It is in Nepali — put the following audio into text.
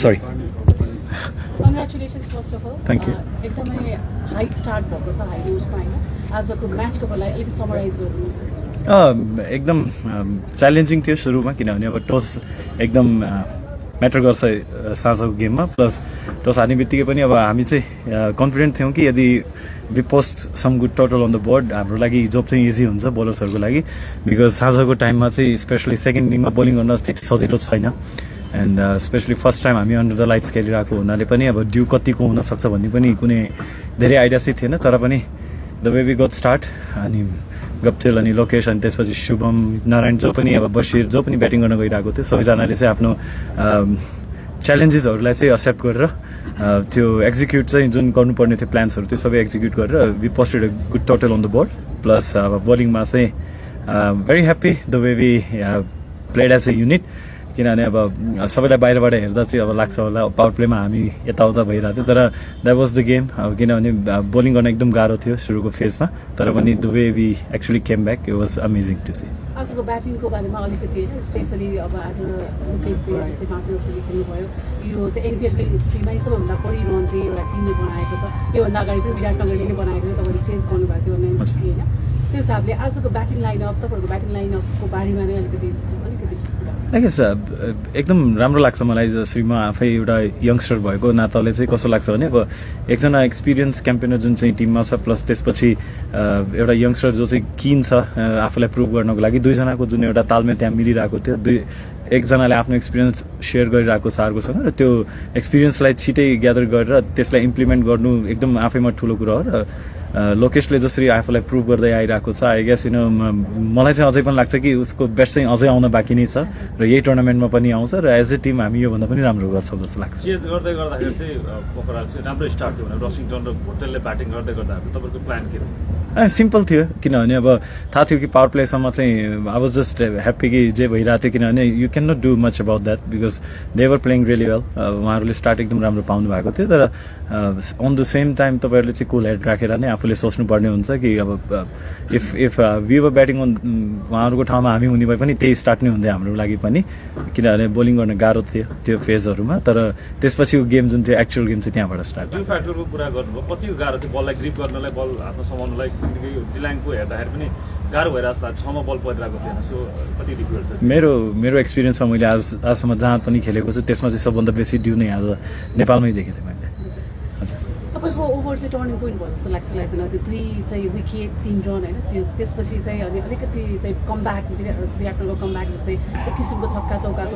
Sorry congratulations first of all Thank you. एकदमै हाई स्टार्ट भएको छ हाई नोटमा होइन आजको म्याचको बेला अलिकति समराइज गर्नुहोस् एकदम च्यालेन्जिङ थियो सुरुमा किनभने अब टस एकदम म्याटर गर्छ साँझको गेममा प्लस टस हार्ने बित्तिकै पनि अब हामी चाहिँ कन्फिडेन्ट थियौँ कि यदि we post some good total on the board हाम्रो लागि जब चाहिँ इजी हुन्छ बोलर्सहरूको लागि बिकज साँझको टाइममा चाहिँ स्पेसली सेकेन्ड इनिङमा बोलिङ गर्न त्यति सजिलो छैन एन्ड स्पेसली फर्स्ट टाइम हामी अन्डर द लाइट्स खेलिरहेको हुनाले पनि अब ड्यू कतिको हुनसक्छ भन्ने पनि कुनै धेरै आइडिया चाहिँ थिएन तर पनि the way we got start अनि गप्थेल अनि लोकेश अनि त्यसपछि शुभम नारायण जो पनि अब बसिर जो पनि ब्याटिङ गर्न गइरहेको थियो सबैजनाले चाहिँ आफ्नो च्यालेन्जेसहरूलाई चाहिँ एक्सेप्ट गरेर त्यो एक्जिक्युट चाहिँ जुन गर्नुपर्ने थियो प्लान्सहरू त्यो सबै एक्जिक्युट गरेर we posted a good total on the board plus अब बोलिङमा चाहिँ very happy the way we played as a unit किनभने अब सबैलाई बाहिरबाट हेर्दा चाहिँ अब लाग्छ होला पावर प्लेमा हामी यताउता भइरहेको थियो तर द्याट वाज द गेम अब किनभने बोलिङ गर्न एकदम गाह्रो थियो सुरुको फेजमा तर पनि the way we actually came back it was amazing to see आजको ब्याटिङको बारेमा अलिकति होइन स्पेसली अब आज मुकेशले जस्तै 5 जस्तो खेल्नुभयो यो चाहिँ एनपिएलको हिस्ट्रीमै सबैभन्दा बढी रन चाहिँ एउटा टिमले बनाएको छ योभन्दा अगाडि पनि विराट कोहलीले नै बनाएको थियो तपाईँले चेन्ज गर्नुभएको थियो 90 होइन त्यो हिसाबले आजको ब्याटिङ लाइनअप तपाईँहरूको ब्याटिङ लाइनअपको बारेमा नै अलिकति आई गेस एकदम राम्रो लाग्छ मलाई जसरी म आफै एउटा यङ्स्टर भएको नाताले चाहिँ कस्तो लाग्छ भने अब एकजना एक्सपिरियन्स क्याम्पेनर जुन चाहिँ टिममा छ प्लस त्यसपछि एउटा यङ्स्टर जो चाहिँ किन छ आफूलाई प्रुभ गर्नको लागि दुईजनाको जुन एउटा तालमेल त्यहाँ मिलिरहेको थियो एकजनाले आफ्नो एक्सपिरियन्स सेयर गरिरहेको छ अर्कोसँग र त्यो एक्सपिरियन्सलाई छिटै ग्यादर गरेर त्यसलाई इम्प्लिमेन्ट गर्नु एकदम आफैमा ठुलो कुरा हो र लोकेशले जसरी आफूलाई प्रुभ गर्दै आइरहेको छ आई गेस मलाई चाहिँ अझै पनि लाग्छ कि उसको बेस्ट चाहिँ अझै आउन बाँकी नै छ र यही टुर्नामेन्टमा पनि आउँछ र एज ए टिम हामी योभन्दा पनि राम्रो गर्छौँ जस्तो लाग्छ चेज गर्दै गर्दाखेरि चाहिँ पोखरा चाहिँ राम्रो स्टार्ट थियो भने रसिङटन र भोटेलले ब्याटिङ गर्दै गर्दा तपाईँको प्लान के हो सिम्पल थियो किनभने अब थाहा थियो कि पावर प्लेसम्म चाहिँ आई वाज जस्ट ह्याप्पी कि जे भइरहेको थियो किनभने you can not do much about that because they were playing really well उहाँहरूले स्टार्ट एकदम राम्रो पाउनु भएको थियो तर अन द सेम टाइम तपाईँहरूले चाहिँ कुल हेड राखेर नै आफूले सोच्नुपर्ने हुन्छ कि अब if we were batting on उहाँहरूको ठाउँमा हामी हुने भए पनि त्यही स्टार्ट नै हुन्थ्यो हाम्रो लागि पनि किनभने बोलिङ गर्न गाह्रो थियो त्यो फेजहरूमा तर त्यसपछि गेम जुन थियो एक्चुअल गेम चाहिँ त्यहाँबाट स्टार्ट त्यो फ्याक्टरको कुरा गर्नुभयो कति गाह्रो थियो बललाई ग्रिप गर्नलाई बल आफ्नो समाउनलाई डिलाइनको हेर्दाखेरि पनि गाह्रो भइरहेको छ 6मा बल परिरहेको थिएन सो कति डिफिकल्ट छ मेरो एक्सपिरियन्समा मैले आजसम्म जहाँ पनि खेलेको छु त्यसमा चाहिँ सबभन्दा बेसी ड्यू नै आज नेपालमै देखेको थिएँ मैले हजुर तपाईँको ओभर चाहिँ टर्निङ पोइन्ट भयो जस्तो लाग्छ लाग्दैन त्यो 2 चाहिँ विकेट 3 रन होइन त्यसपछि चाहिँ अनि अलिकति चाहिँ कमब्याक विराट कोहलीको कमब्याक जस्तै एक किसिमको छक्का चौकाको